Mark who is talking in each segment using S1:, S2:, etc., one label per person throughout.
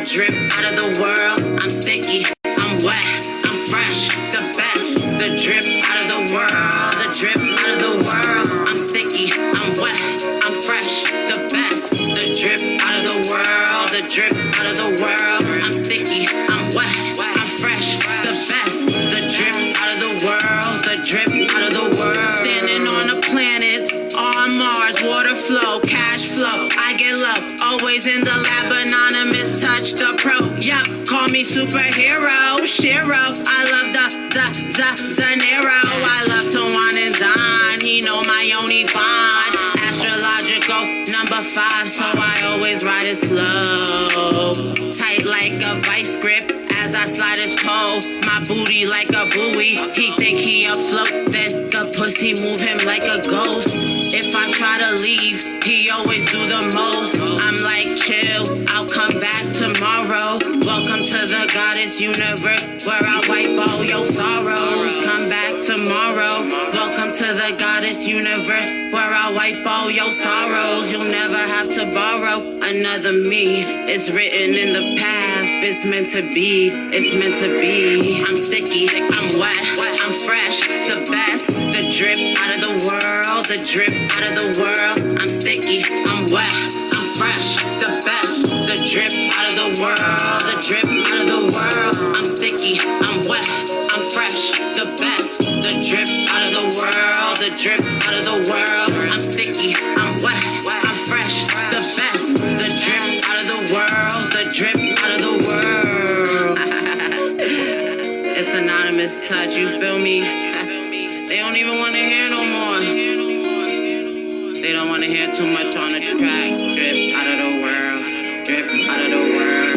S1: drip out of the world. I'm sticky, I'm wet, I'm fresh, the best. The drip out of the world, the drip out of the world. I'm sticky, I'm wet, I'm fresh, the best. The drip out of the world, the drip out of the world. I'm sticky, I'm wet, I'm fresh, the best. The drip out of the world, the drip out of the world. Standing on the planets, on Mars, water flow, cash flow. I get low, always in the lab, anonymous, touch the pro. Yup, call me superhero, Shiro. I love the Nero. I love to wine and dine. He know my only fine. Astrological number 5, so I always ride it slow. Tight like a vice grip as I slide his pole. My booty like a buoy. He think he afloat, then the pussy move him like a ghost. If I try to leave, he always do the most. I'm like, chill, I'll come back tomorrow. Welcome to the goddess universe, where I wipe all your sorrows. Come back tomorrow. Welcome to the goddess universe, where I wipe all your sorrows. You'll never have to borrow another me. It's written in the path. It's meant to be. It's meant to be. I'm sticky, I'm wet, I'm fresh, the best. The drip out of the world, the drip out of the world. I'm sticky, I'm wet, I'm fresh, the best. The drip out of the world, the drip out of the world. I'm sticky, I'm wet, I'm fresh, the best. The drip out of the world, the drip out of the world. I'm sticky, I'm wet, I'm fresh, the best. The drip out of the world, the drip out of the world. It's anonymous touch, you feel me? They don't even want to hear no more. They don't want to hear too much on the track. Drip out of the world, drip out of the world,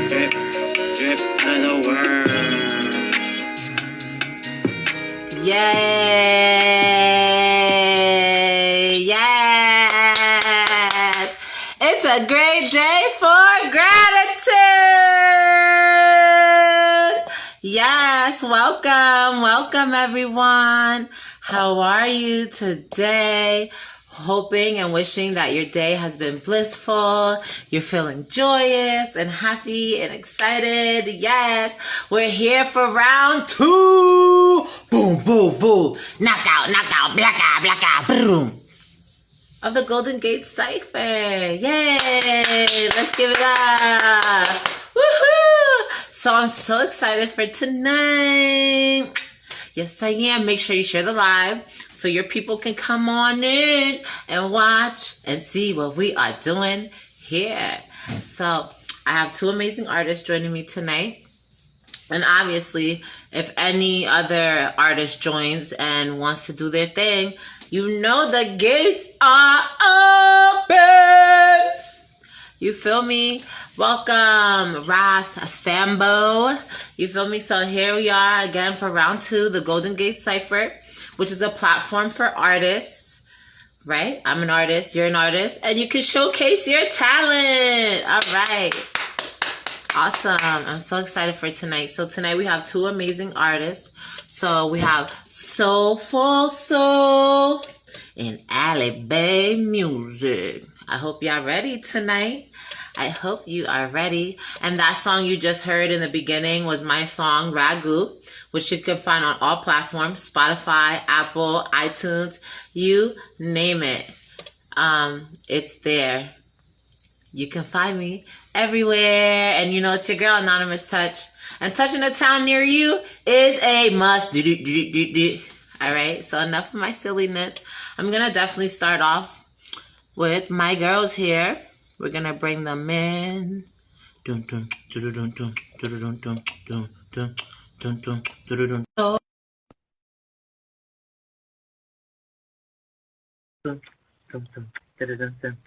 S1: drip, drip out of the world.
S2: Yay! Yes! It's a great day for gratitude! Yes, welcome everyone. How are you today? Hoping and wishing that your day has been blissful. You're feeling joyous and happy and excited. Yes, we're here for round 2. Boom, boom, boom. Knockout, knockout, blackout, blackout, boom. Of the Golden Gate Cipher. Yay! Let's give it up. Woohoo! So I'm so excited for tonight. Yes, I am. Make sure you share the live so your people can come on in and watch and see what we are doing here. So I have 2 amazing artists joining me tonight. And obviously, if any other artist joins and wants to do their thing, you know the gates are open. You feel me? Welcome, Ras Fambo. You feel me? So here we are again for round 2, the Golden Gate Cipher, which is a platform for artists, right? I'm an artist, you're an artist, and you can showcase your talent. All right. Awesome. I'm so excited for tonight. So tonight we have 2 amazing artists. So we have Soulful Soul and Alley Bay Music. I hope y'all ready tonight. I hope you are ready. And that song you just heard in the beginning was my song, Ragu, which you can find on all platforms, Spotify, Apple, iTunes, you name it. It's there. You can find me everywhere. And you know, it's your girl, Anonymous Touch. And touching a town near you is a must. All right, so enough of my silliness. I'm going to definitely start off with my girls here. We're going to bring them in. Dun, dun, dun, dun, dun, dun, dun, dun, dun, dun, dun, dun, dun, dun.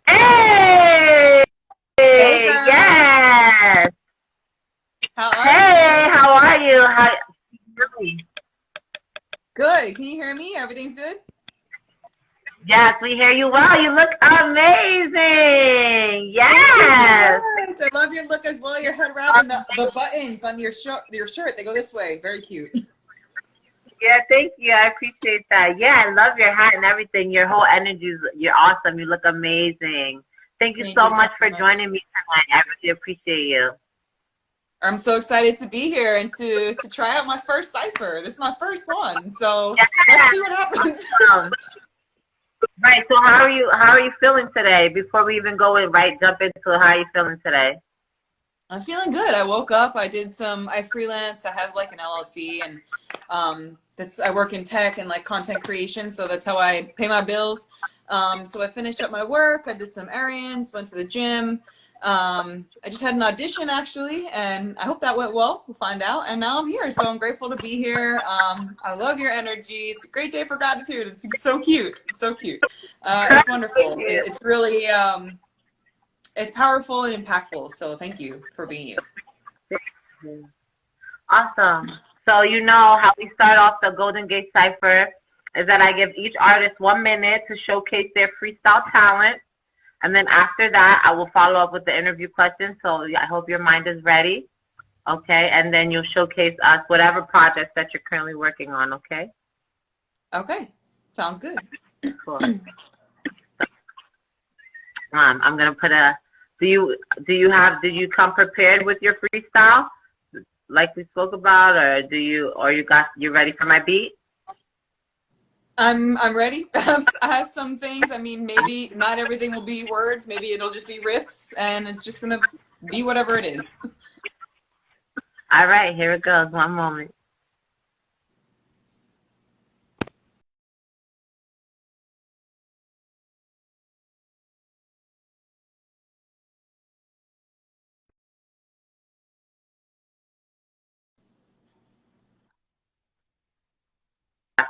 S3: Hey!
S2: Hey,
S3: Yes!
S2: how are
S3: Hey,
S2: you?
S3: how are you? How are you?
S4: Good. Can you hear me? Everything's good?
S3: Yes, we hear you well. You look amazing.
S4: Thank you
S3: Yes.
S4: so much. I love your look as well. Your head wrap and the buttons on your shirt, they go this way. Very cute.
S3: Yeah, thank you. I appreciate that. Yeah, I love your hat and everything. Your whole energy, you're awesome. You look amazing. Thank you
S4: Thank
S3: so
S4: you so
S3: much for
S4: much.
S3: joining me tonight. I really appreciate you.
S4: I'm so excited to be here and to try out my first cipher. This is my first one, so let's see what happens.
S3: Right. So how are you feeling today? Before we even go in, right, jump into how are you feeling today?
S4: I'm feeling good. I woke up. I freelance. I have like an LLC, and I work in tech and like content creation. So that's how I pay my bills. So I finished up my work. I did some errands. Went to the gym. I just had an audition actually, and I hope that went well. We'll find out. And now I'm here. So I'm grateful to be here. I love your energy. It's a great day for gratitude. It's so cute. It's so cute. It's wonderful. It's really. It's powerful and impactful. So thank you for being you.
S3: Awesome. So you know how we start off the Golden Gate Cipher is that I give each artist 1 minute to showcase their freestyle talent. And then after that, I will follow up with the interview questions. So I hope your mind is ready. Okay. And then you'll showcase us whatever projects that you're currently working on. Okay.
S4: Okay. Sounds good.
S3: Cool. I'm going to put did you come prepared with your freestyle like we spoke about, or you ready for my beat?
S4: I'm ready. I have some things. I mean, maybe not everything will be words. Maybe it'll just be riffs, and it's just going to be whatever it is.
S3: All right, here it goes. One moment.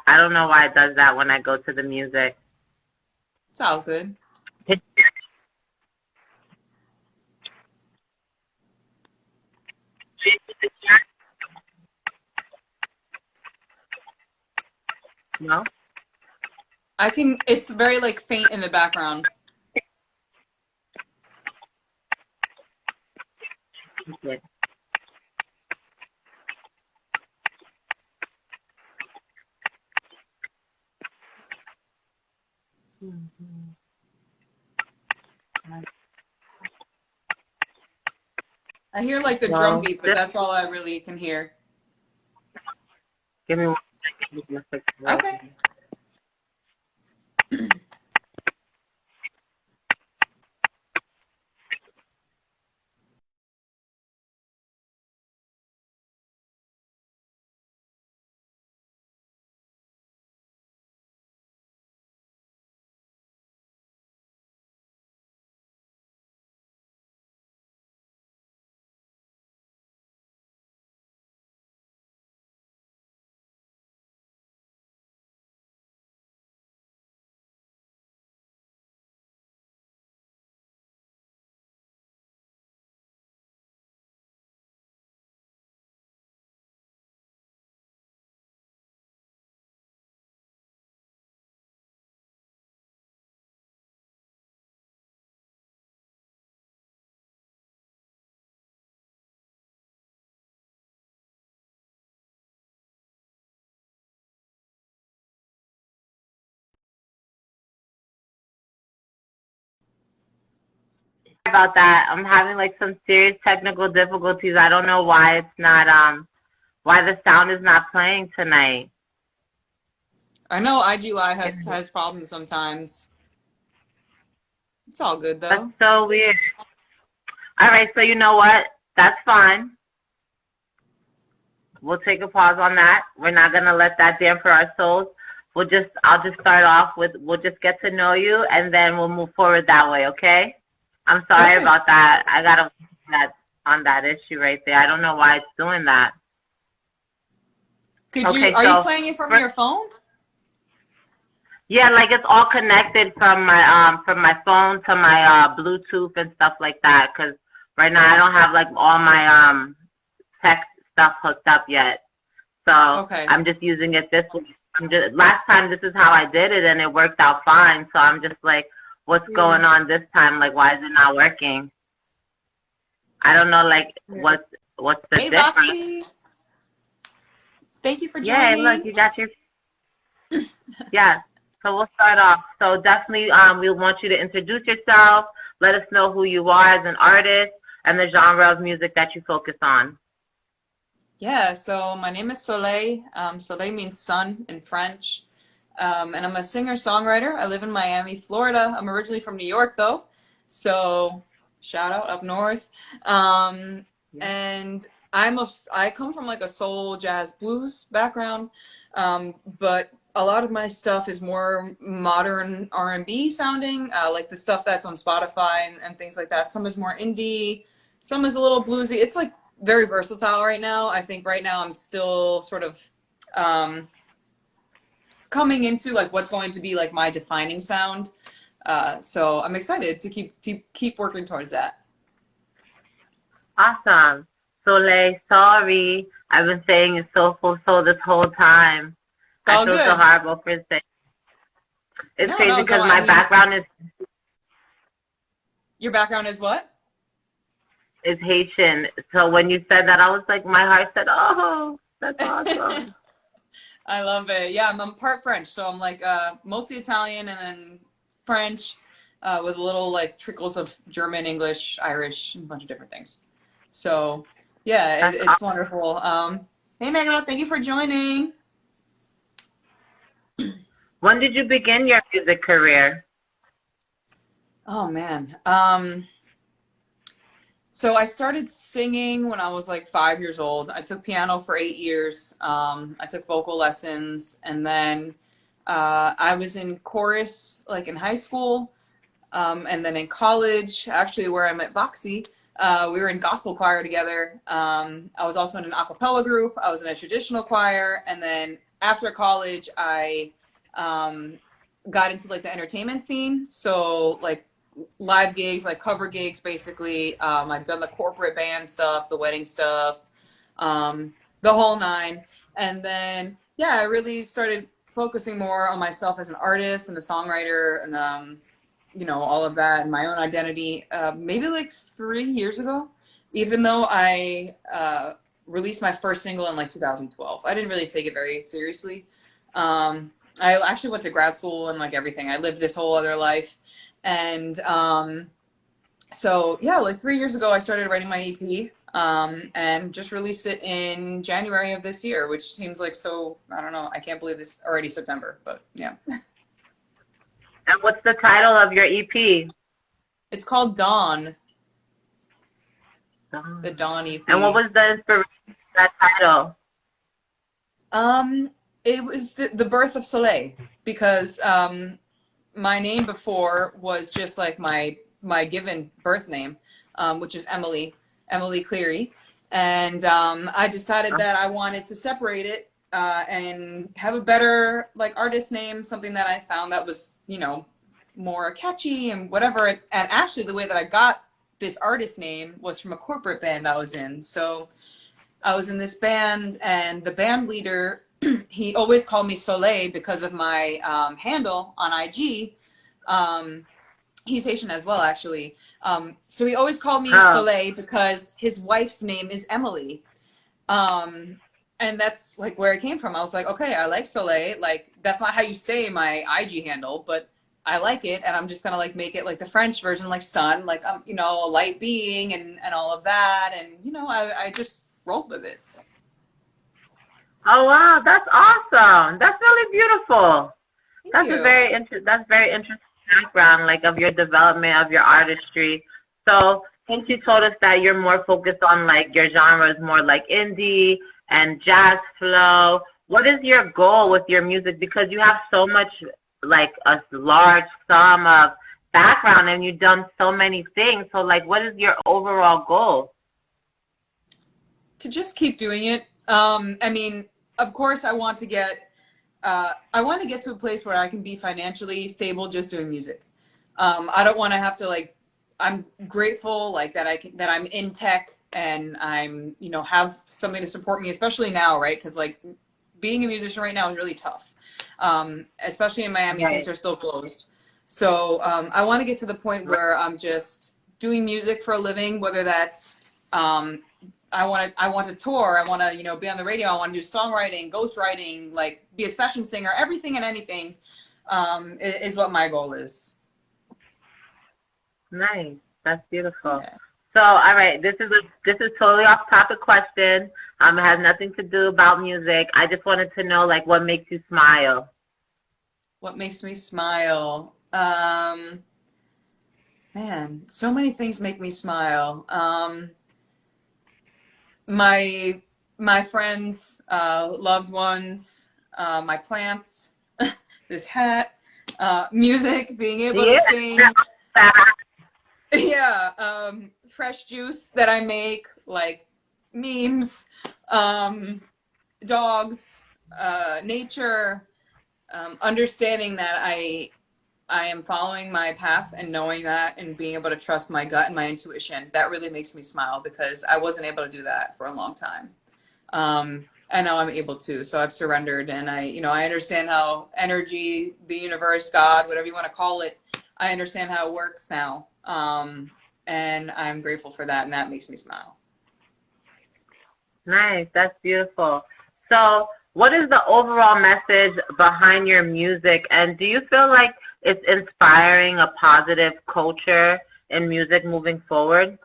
S3: I don't know why it does that when I go to the music.
S4: It's all good. No? It's very like faint in the background.
S3: Okay.
S4: I hear like the drum beat, but that's all I really can hear.
S3: Give me 1 second.
S4: Okay.
S3: About that. I'm having like some serious technical difficulties. I don't know why it's not why the sound is not playing tonight.
S4: I know IG Live has problems sometimes. It's all good though.
S3: That's so weird. All right, so you know what? That's fine. We'll take a pause on that. We're not gonna let that dampen our souls. I'll just start off with we'll just get to know you and then we'll move forward that way, okay? I'm sorry
S4: Okay.
S3: about that. I gotta on that issue right there. I don't know why it's doing that.
S4: Are you playing it from your phone?
S3: Yeah, like it's all connected from my phone to my Bluetooth and stuff like that. 'Cause right now I don't have like all my tech stuff hooked up yet. So
S4: Okay.
S3: I'm just using it this week. Last time this is how I did it and it worked out fine. So I'm just like, what's going on this time? Like, why is it not working? I don't know, like what's the
S4: Hey,
S3: difference?
S4: Roxy. Thank you for
S3: Yeah,
S4: joining.
S3: look, you got your yeah. So we'll start off. So definitely we want you to introduce yourself, let us know who you are as an artist and the genre of music that you focus on.
S4: Yeah, so my name is Soleil. Soleil means sun in French. And I'm a singer-songwriter. I live in Miami, Florida. I'm originally from New York, though. So shout out up north. And I come from like a soul, jazz, blues background. But a lot of my stuff is more modern R&B sounding, like the stuff that's on Spotify and things like that. Some is more indie, some is a little bluesy. It's like very versatile right now. I think right now I'm still sort of coming into like what's going to be like my defining sound. So I'm excited to keep working towards that.
S3: Awesome. Soleil, sorry. I've been saying it's Soulful Soul this whole time. I feel so horrible for saying. It's crazy because my background is.
S4: Your background is what?
S3: Is Haitian. So when you said that, I was like, my heart said, oh, that's awesome.
S4: I love it. Yeah, I'm part French, so I'm like mostly Italian and then French with a little like trickles of German, English, Irish, and a bunch of different things. So yeah, it's awesome. Wonderful. Hey, Megala, thank you for joining.
S3: When did you begin your music career?
S4: Oh man. So I started singing when I was like 5 years old. I took piano for 8 years. I took vocal lessons, and then I was in chorus like in high school, and then in college, actually where I met Voxy, we were in gospel choir together. I was also in an a cappella group. I was in a traditional choir, and then after college, I got into like the entertainment scene. So like live gigs, like cover gigs, basically. I've done the corporate band stuff, the wedding stuff, the whole nine. And then, yeah, I really started focusing more on myself as an artist and a songwriter and, you know, all of that and my own identity, maybe like 3 years ago, even though I released my first single in like 2012. I didn't really take it very seriously. I actually went to grad school and like everything. I lived this whole other life. And so yeah, like 3 years ago I started writing my EP and just released it in January of this year, which seems like so, I don't know, I can't believe it's already September, but yeah.
S3: And what's the title of your EP?
S4: It's called Dawn. The Dawn EP.
S3: And what was the inspiration for that title?
S4: It was the birth of Soleil, because my name before was just like my given birth name, which is Emily Cleary. And I decided that I wanted to separate it and have a better like artist name, something that I found that was, you know, more catchy and whatever. And actually the way that I got this artist name was from a corporate band I was in. So I was in this band, and the band leader, he always called me Soleil because of my handle on IG. He's Haitian as well, actually. So he always called me Soleil because his wife's name is Emily. And that's like where it came from. I was like, okay, I like Soleil. Like, that's not how you say my IG handle, but I like it. And I'm just going to like make it like the French version, like sun, like, you know, a light being and all of that. And, you know, I just rolled with it.
S3: Oh, wow. That's awesome. That's really beautiful.
S4: Thank you.
S3: That's very interesting background, like of your development of your artistry. So since you told us that you're more focused on like your genre is more like indie and jazz flow, what is your goal with your music? Because you have so much, like a large sum of background and you've done so many things. So like, what is your overall goal?
S4: To just keep doing it. I mean, of course I want to get to a place where I can be financially stable just doing music. I don't want to have to like, I'm grateful like that I'm in tech and I'm, you know, have something to support me, especially now, right? Because like being a musician right now is really tough. Especially in Miami, things are still closed. So I want to get to the point where I'm just doing music for a living, whether that's I want to tour. I want to, you know, be on the radio. I want to do songwriting, ghostwriting, like be a session singer. Everything and anything is what my goal is.
S3: Nice. That's beautiful.
S4: Yeah.
S3: So, all right, this is totally off topic question. It has nothing to do about music. I just wanted to know, like, what makes you smile?
S4: What makes me smile? Man, so many things make me smile. My friends, loved ones, my plants, this hat, music, being able to sing. Yeah, fresh juice that I make, like memes, dogs, nature, understanding that I am following my path and knowing that and being able to trust my gut and my intuition. That really makes me smile because I wasn't able to do that for a long time. And now I'm able to. So I've surrendered and I understand how energy, the universe, God, whatever you want to call it, I understand how it works now. And I'm grateful for that. And that makes me smile.
S3: Nice. That's beautiful. So, what is the overall message behind your music? And do you feel like it's inspiring a positive culture in music moving forward?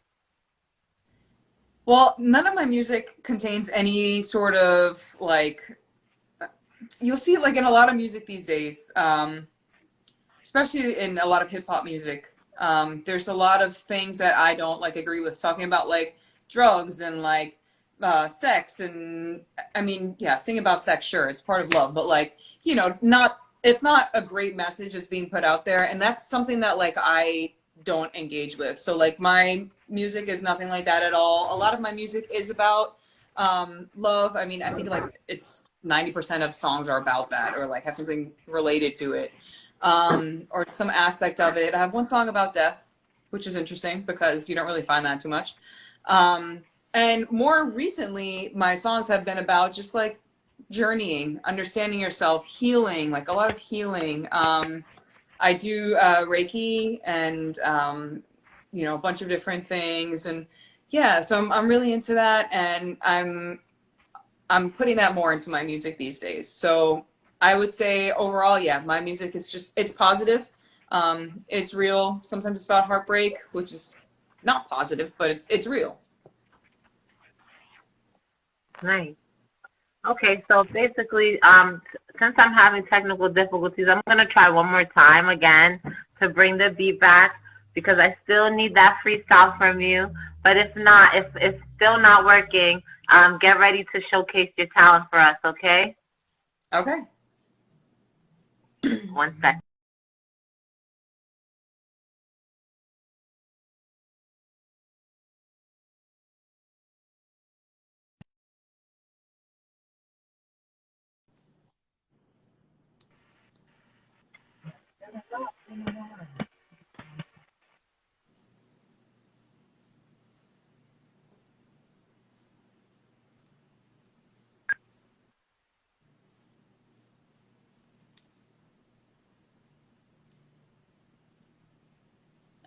S4: Well, none of my music contains any sort of like, you'll see like in a lot of music these days, especially in a lot of hip hop music, there's a lot of things that I don't like agree with, talking about like drugs and like sex. And I mean, yeah, sing about sex, sure, it's part of love, but like, it's not a great message that's being put out there. And that's something that like I don't engage with. So like my music is nothing like that at all. A lot of my music is about love. I mean, I think like it's 90% of songs are about that or like have something related to it, or some aspect of it. I have one song about death, which is interesting because you don't really find that too much. And more recently, my songs have been about just like journeying, understanding yourself, healing, like a lot of healing. I do Reiki and a bunch of different things, and yeah, so I'm really into that, and I'm putting that more into my music these days. So I would say overall, yeah, my music is just, it's positive. It's real. Sometimes it's about heartbreak, which is not positive, but it's real.
S3: Nice. Okay, so basically, since I'm having technical difficulties, I'm gonna try one more time again to bring the beat back because I still need that freestyle from you. But if not, if it's still not working, get ready to showcase your talent for us, okay?
S4: Okay.
S3: 1 second.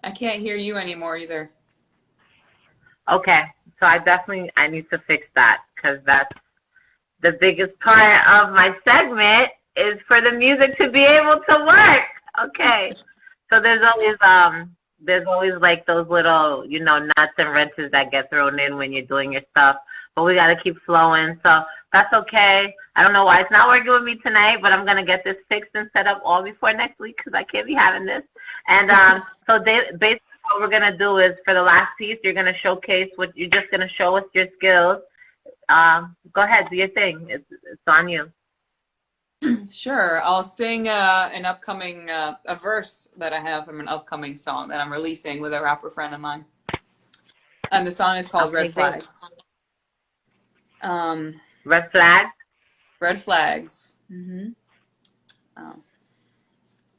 S4: I can't hear you anymore either.
S3: Okay, so I need to fix that because that's the biggest part of my segment is for the music to be able to work. Okay, so there's always like those little nuts and wrenches that get thrown in when you're doing your stuff, but we got to keep flowing. So that's okay. I don't know why it's not working with me tonight, but I'm gonna get this fixed and set up all before next week because I can't be having this. And so basically what we're gonna do is for the last piece, you're gonna showcase you're just gonna show us your skills. Go ahead, do your thing. It's on you.
S4: Sure. I'll sing an upcoming a verse that I have from an upcoming song that I'm releasing with a rapper friend of mine. And the song is called Red Flags.
S3: Red Flags?
S4: Red Flags.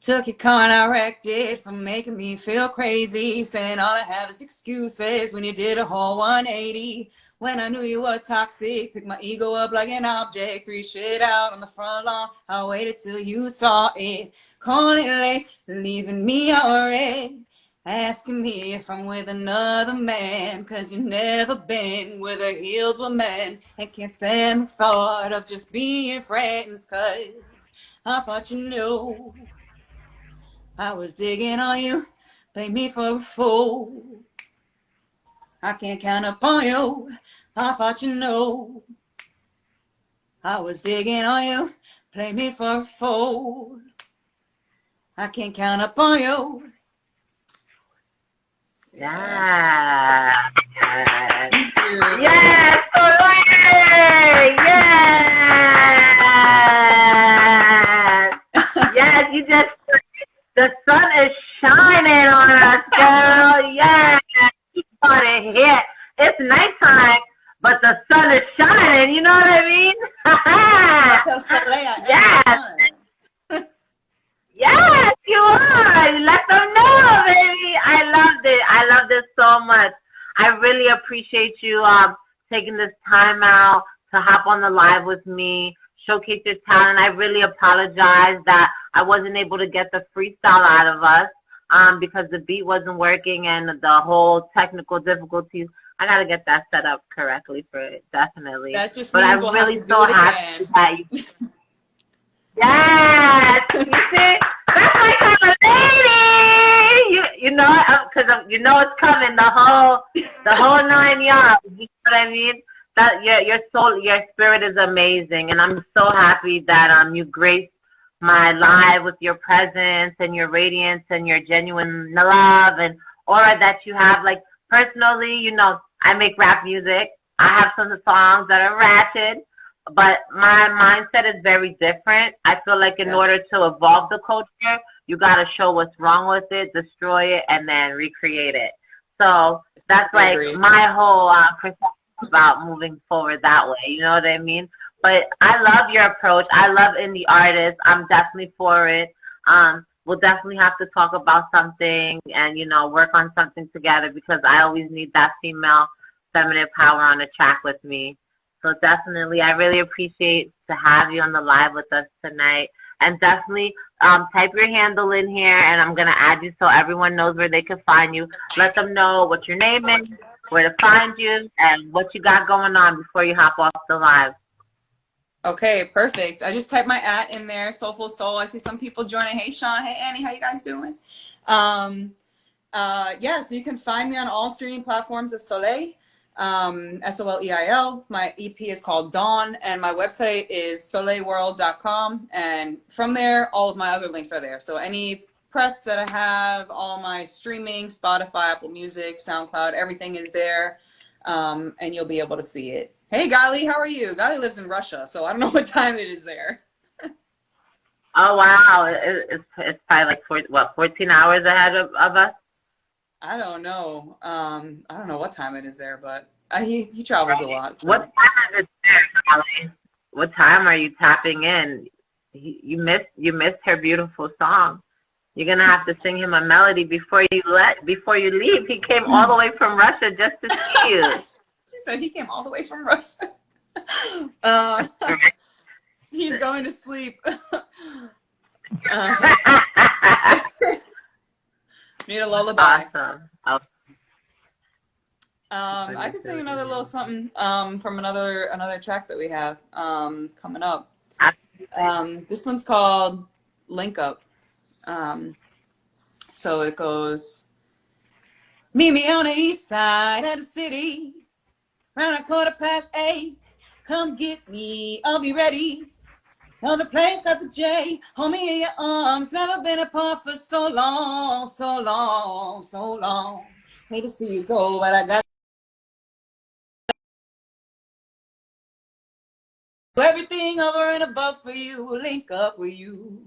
S4: Took your car and I wrecked it for making me feel crazy. Saying all I have is excuses when you did a whole 180. When I knew you were toxic, picked my ego up like an object, threw shit out on the front lawn. I waited till you saw it, calling it late, leaving me already, asking me if I'm with another man, cause you've never been with a healed woman, and can't stand the thought of just being friends, cause I thought you knew I was digging on you, play me for a fool. I can't count upon you. I thought you know. I was digging on you. Play me for a fool. I can't count upon you.
S3: Yeah.
S4: Thank you.
S3: Yes, hooray! Yes! Yes, you just, the sun is shining on us, girl. Yes, you got it hit. It's nighttime, but the sun is shining, you know what I mean? Yes! Yes, you are. Let them know, baby. I loved it. I loved it so much. I really appreciate you taking this time out to hop on the live with me, showcase your talent. I really apologize that I wasn't able to get the freestyle out of us because the beat wasn't working and the whole technical difficulties. I gotta get that set up correctly for it, definitely.
S4: That just
S3: but
S4: means
S3: I'm
S4: we'll
S3: really
S4: have to
S3: so
S4: do it
S3: happy
S4: again.
S3: that you. Yes, you see, that's my kind of lady. You know, because you know it's coming. The whole 9 yards. You know what I mean? That your soul, your spirit is amazing, and I'm so happy that you graced my live with your presence and your radiance and your genuine love and aura that you have. Like personally, you know, I make rap music. I have some songs that are ratchet. But my mindset is very different. I feel like in order to evolve the culture, you got to show what's wrong with it, destroy it, and then recreate it. So that's like my whole perception about moving forward that way. You know what I mean? But I love your approach. I love indie artists. I'm definitely for it. We'll definitely have to talk about something and, you know, work on something together because I always need that female feminine power on the track with me. So definitely, I really appreciate to have you on the live with us tonight. And definitely type your handle in here, and I'm going to add you so everyone knows where they can find you. Let them know what your name is, where to find you, and what you got going on before you hop off the live.
S4: Okay, perfect. I just typed my @ in there, Soulful Soul. I see some people joining. Hey, Sean. Hey, Annie. How you guys doing? Yeah, so you can find me on all streaming platforms of Soleil. SOLEIL. My EP is called Dawn, and my website is soleilworld.com. And from there, all of my other links are there. So any press that I have, all my streaming, Spotify, Apple Music, SoundCloud, everything is there. And you'll be able to see it. Hey, Gali, how are you? Gali lives in Russia, so I don't know what time it is there.
S3: Oh, wow. It's probably like 14 hours ahead of us?
S4: I don't know. I don't know what time it is there, but he travels a lot. So.
S3: What time is it there, Gali? What time are you tapping in? You missed her beautiful song. You're gonna have to sing him a melody before you leave. He came all the way from Russia just to see you.
S4: She said he came all the way from Russia. He's going to sleep. Need a lullaby.
S3: Awesome.
S4: I could sing another little something from another track that we have coming up. This one's called Link Up. So it goes, meet me on the east side of the city, around 8:15. Come get me, I'll be ready. Know the place got the J, hold me in your arms. Never been apart for so long, so long, so long. Hate to see you go, but I got everything over and above for you. Link up with you.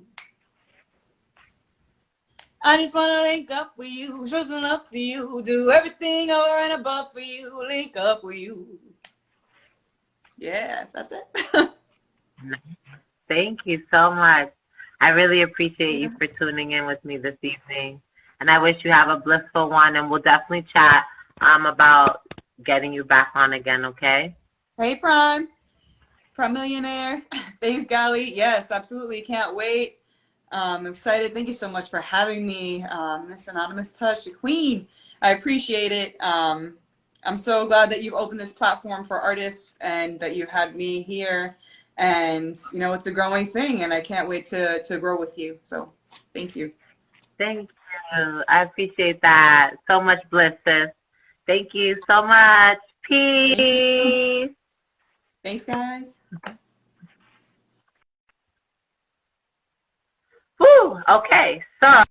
S4: I just want to link up with you, show some love to you. Do everything over and above for you. Link up with you. Yeah, that's it.
S3: Thank you so much. I really appreciate you for tuning in with me this evening. And I wish you have a blissful one. And we'll definitely chat about getting you back on again, okay?
S4: Hey, Prime Millionaire. Thanks, Gali. Yes, absolutely. Can't wait. I'm excited. Thank you so much for having me, Miss Anonymous Touch, the Queen. I appreciate it. I'm so glad that you've opened this platform for artists and that you've had me here. And, you know, it's a growing thing, and I can't wait to grow with you. So thank you.
S3: Thank you. you. I appreciate that. So much bliss, sis. Thank you so much.
S2: Thank you.
S3: Peace.
S2: Thanks, guys.
S3: Whew. Okay, so.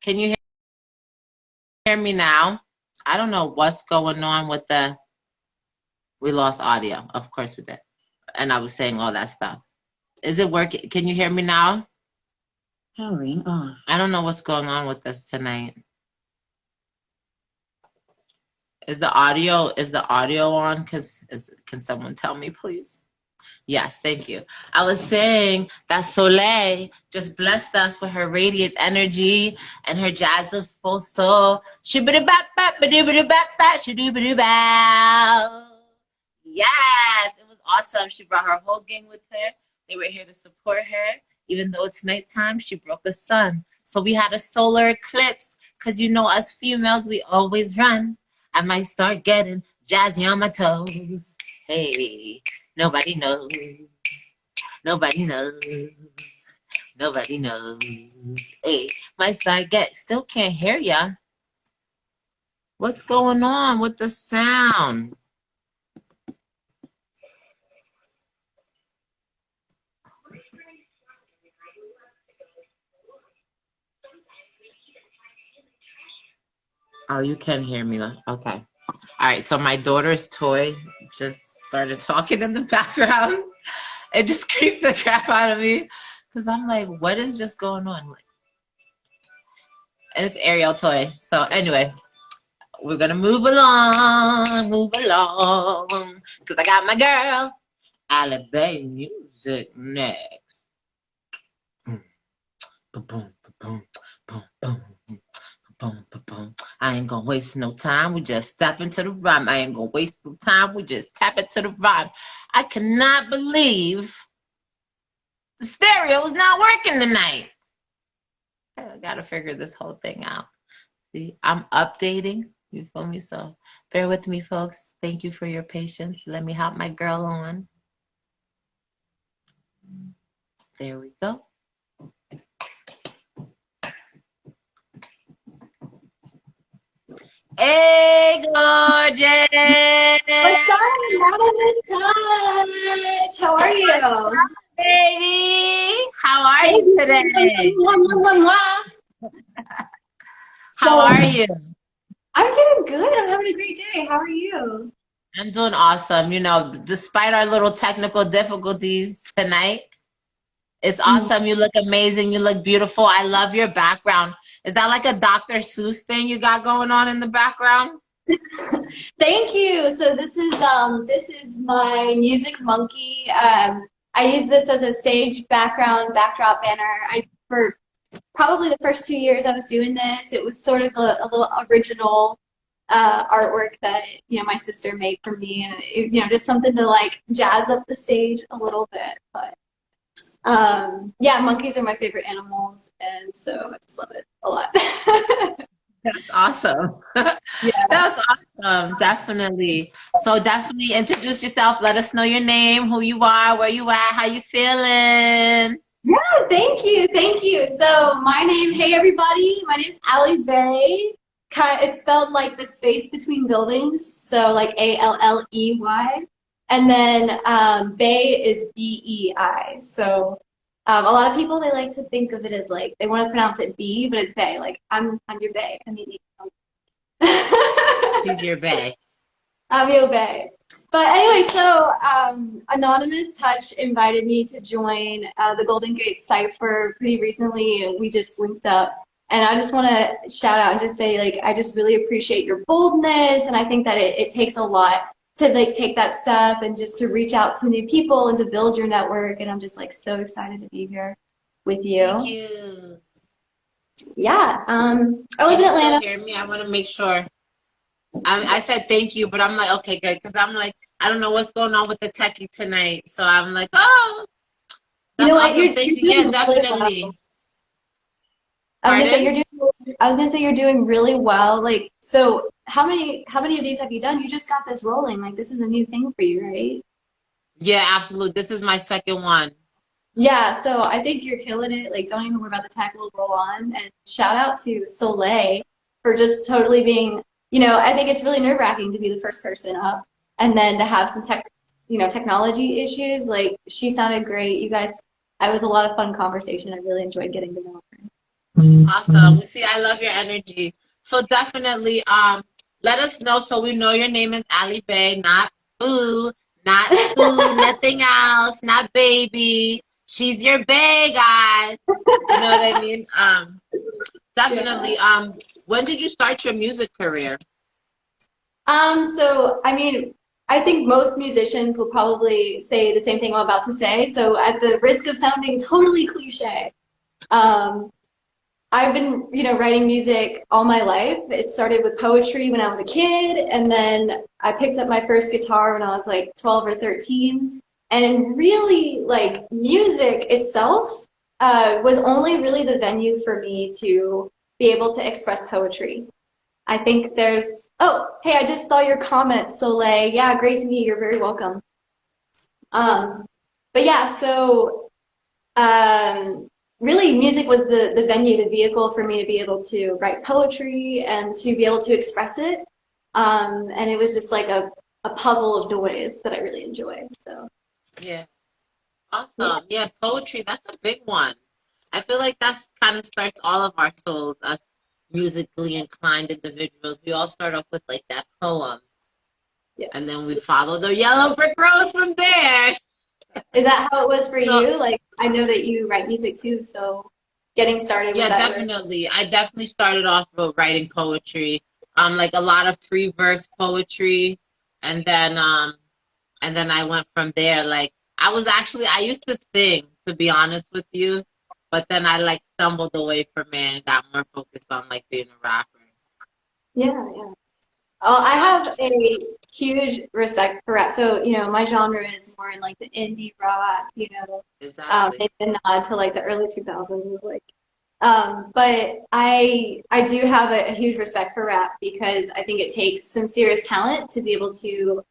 S2: Can you hear me now? I don't know what's going on with we lost audio. Of course we did. And I was saying all that stuff. Is it working? Can you hear me now?
S1: Powering off.
S2: I don't know what's going on with this tonight. Is the audio on? Can someone tell me, please? Yes, thank you. I was saying that Soleil just blessed us with her radiant energy and her jazzful soul. Yes, it was awesome. She brought her whole gang with her. They were here to support her. Even though it's nighttime, she broke the sun. So we had a solar eclipse because, you know, us females, we always run. I might start getting jazzy on my toes. Hey, nobody knows. Nobody knows. Nobody knows. Hey, might start still can't hear ya. What's going on with the sound? Oh, you can hear me now. Okay. All right. So my daughter's toy just started talking in the background. It just creeped the crap out of me because I'm like, what is just going on? And it's Ariel toy. So anyway, we're gonna move along, because I got my girl, Alabama music next. Boom, boom, boom, boom, boom. Boom, boom, boom. I ain't gonna waste no time. We just step into the rhyme. I ain't gonna waste no time. We just tap into the rhyme. I cannot believe the stereo is not working tonight. I gotta figure this whole thing out. See, I'm updating. You feel me? So bear with me, folks. Thank you for your patience. Let me hop my girl on. There we go. Hey, gorgeous!
S5: What's up, Miss Touch? How are you?
S2: Baby, how are you today? How are you?
S5: I'm doing good. I'm having a great day. How are you?
S2: I'm doing awesome. You know, despite our little technical difficulties tonight, it's awesome. You look amazing. You look beautiful. I love your background. Is that like a Dr. Seuss thing you got going on in the background?
S5: Thank you. So this is my music monkey. I use this as a stage backdrop banner. For probably the first 2 years I was doing this, it was sort of a little original artwork that, you know, my sister made for me, and it, you know, just something to like jazz up the stage a little bit. But yeah, monkeys are my favorite animals, and so I just love it a lot.
S2: That's awesome.
S5: Yeah.
S2: That's awesome. Definitely. So definitely introduce yourself. Let us know your name, who you are, where you at, how you feeling.
S5: Yeah, thank you. So hey everybody, my name is Allie Bay. it's spelled like the space between buildings, so like Alley, and then Bay is Bei. So a lot of people, they like to think of it as like they want to pronounce it B, but it's Bay. Like I'm your Bay. I mean,
S2: She's your bae.
S5: I'm your Bay. But anyway, so Anonymous Touch invited me to join the Golden Gate Cipher pretty recently, and we just linked up. And I just want to shout out and just say, like, I just really appreciate your boldness, and I think that it takes a lot to like take that step and just to reach out to new people and to build your network. And I'm just like so excited to be here with you.
S2: Thank you.
S5: Yeah. I live in Atlanta.
S2: Still hear me? I want to make sure. I said thank you, but I'm like, okay, good, because I'm like, I don't know what's going on with the techie tonight, so I'm like, oh, that's
S5: you know what?
S2: awesome. Thank you. Yeah, definitely.
S5: Well. I was gonna say you're doing really well. Like, so how many of these have you done? You just got this rolling. Like, this is a new thing for you, right?
S2: Yeah, absolutely. This is my second one.
S5: Yeah, so I think you're killing it. Like, don't even worry about the tech. We'll roll on. And shout out to Soleil for just totally being, I think it's really nerve-wracking to be the first person up and then to have some technology issues. Like, she sounded great. You guys, it was a lot of fun conversation. I really enjoyed getting to know her.
S2: Awesome. See, I love your energy. So definitely, let us know so we know your name is Ali Bay, not Boo, not Boo, nothing else, not Baby. She's your Bay, guys. You know what I mean? Definitely.
S5: Yeah.
S2: When did you start your music career?
S5: So I mean, I think most musicians will probably say the same thing I'm about to say. So at the risk of sounding totally cliche, I've been, writing music all my life. It started with poetry when I was a kid, and then I picked up my first guitar when I was like 12 or 13. And really, like, music itself was only really the venue for me to be able to express poetry. I think there's, oh, hey, I just saw your comment, Soleil. Yeah, great to meet you. You're very welcome. But yeah, so really music was the venue, the vehicle for me to be able to write poetry and to be able to express it. And it was just like a puzzle of noise that I really enjoyed. So
S2: yeah. Awesome. Yeah, poetry, that's a big one. I feel like that's kind of starts all of our souls, us musically inclined individuals. We all start off with like that poem.
S5: Yes.
S2: And then we follow the yellow brick road from there.
S5: Is that how it was for you? Like, I know that you write music too, so getting started with that.
S2: Yeah, definitely. I definitely started off with writing poetry, like a lot of free verse poetry, and then I went from there. Like, I used to sing, to be honest with you, but then I like stumbled away from it and got more focused on like being a rapper.
S5: Yeah. Oh, I have a huge respect for rap. So, my genre is more in like the indie rock,
S2: Exactly.
S5: maybe a nod to like the early 2000s, like. But I do have a huge respect for rap because I think it takes some serious talent to be able to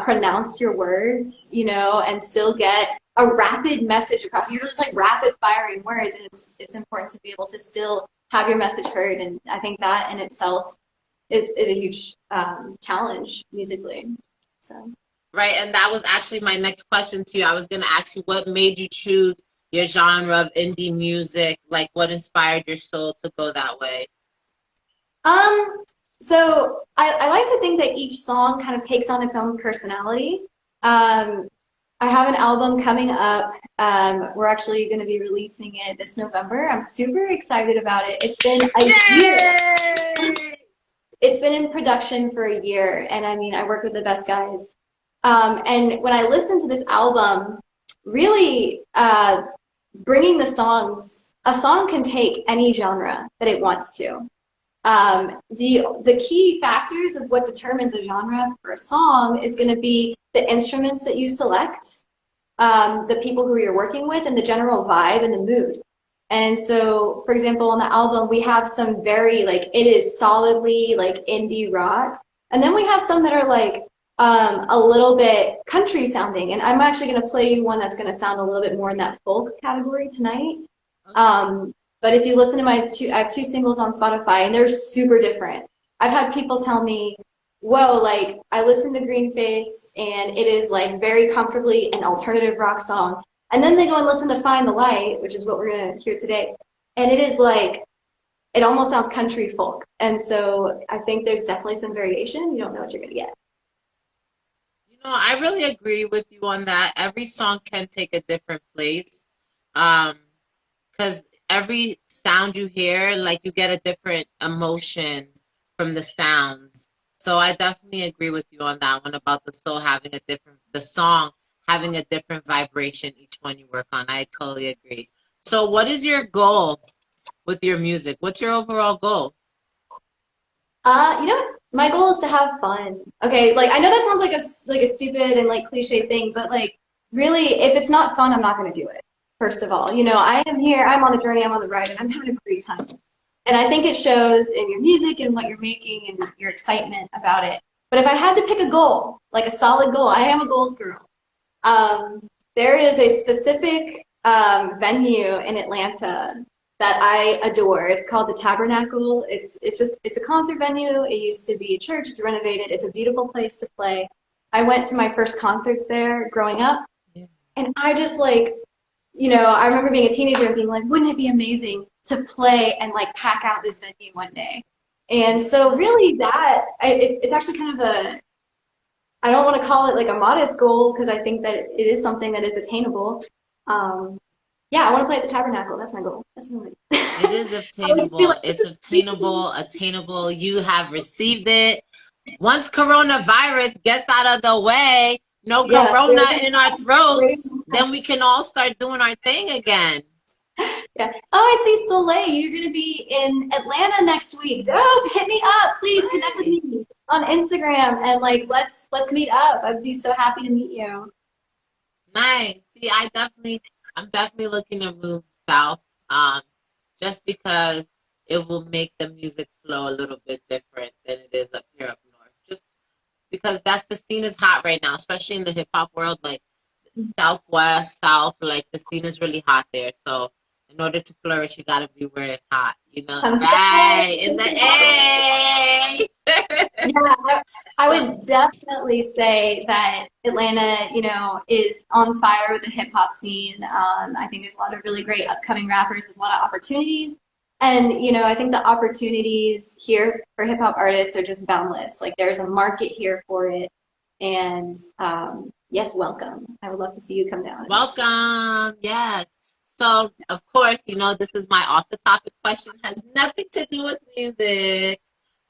S5: pronounce your words, and still get a rapid message across. You're just like rapid firing words, and it's important to be able to still have your message heard. And I think that in itself is a huge challenge musically. So.
S2: Right, and that was actually my next question to you. I was going to ask you what made you choose your genre of indie music, like what inspired your soul to go that way?
S5: So I like to think that each song kind of takes on its own personality. I have an album coming up. We're actually going to be releasing it this November. I'm super excited about it. It's been a year. It's been in production for a year, and I mean, I work with the best guys. And when I listen to this album, really bringing the songs, a song can take any genre that it wants to. The key factors of what determines a genre for a song is going to be the instruments that you select, the people who you're working with, and the general vibe and the mood. And so, for example, on the album, we have some very, like, it is solidly, like, indie rock. And then we have some that are, like, a little bit country sounding. And I'm actually going to play you one that's going to sound a little bit more in that folk category tonight. But if you listen to I have two singles on Spotify, and they're super different. I've had people tell me, whoa, like I listened to Greenface and it is like very comfortably an alternative rock song. And then they go and listen to Find the Light, which is what we're going to hear today. And it is like, it almost sounds country folk. And so I think there's definitely some variation. You don't know what you're going to get.
S2: I really agree with you on that. Every song can take a different place. Because every sound you hear, like you get a different emotion from the sounds. So I definitely agree with you on that one about the song having a different vibration each one you work on. I totally agree. So what is your goal with your music? What's your overall goal?
S5: You know what? My goal is to have fun. Okay, like I know that sounds like a stupid and like cliche thing, but like really, if it's not fun, I'm not going to do it. First of all, I am here, I'm on the journey, I'm on the ride, and I'm having a great time. And I think it shows in your music and what you're making and your excitement about it. But if I had to pick a goal, like a solid goal, I am a goals girl. There is a specific venue in Atlanta that I adore. It's called the Tabernacle. It's a concert venue. It used to be a church. It's renovated. It's a beautiful place to play. I went to my first concerts there growing up, and I just like, I remember being a teenager and being like, wouldn't it be amazing to play and like pack out this venue one day? And so really it's actually kind of I don't want to call it like a modest goal because I think that it is something that is attainable. Yeah, I want to play at the Tabernacle. That's my goal. That's my goal.
S2: It is obtainable. It's attainable. You have received it. Once coronavirus gets out of the way, no corona in our throats, then we can all start doing our thing again.
S5: Yeah. Oh, I see Soleil. You're going to be in Atlanta next week. Dope. Hit me up. Please connect with me on Instagram and like let's meet up. I'd be so happy to meet you.
S2: Nice. See, I'm definitely looking to move south. Just because it will make the music flow a little bit different than it is up here up north. Just because the scene is hot right now, especially in the hip hop world, like Southwest, South, like the scene is really hot there. So in order to flourish, you gotta be where it's hot, right? In the A.
S5: Yeah, I would definitely say that Atlanta, is on fire with the hip hop scene. I think there's a lot of really great upcoming rappers, there's a lot of opportunities. And, I think the opportunities here for hip hop artists are just boundless. Like there's a market here for it. And yes, welcome. I would love to see you come down.
S2: Welcome. Yes. So, of course, this is my off-the-topic question. Has nothing to do with music.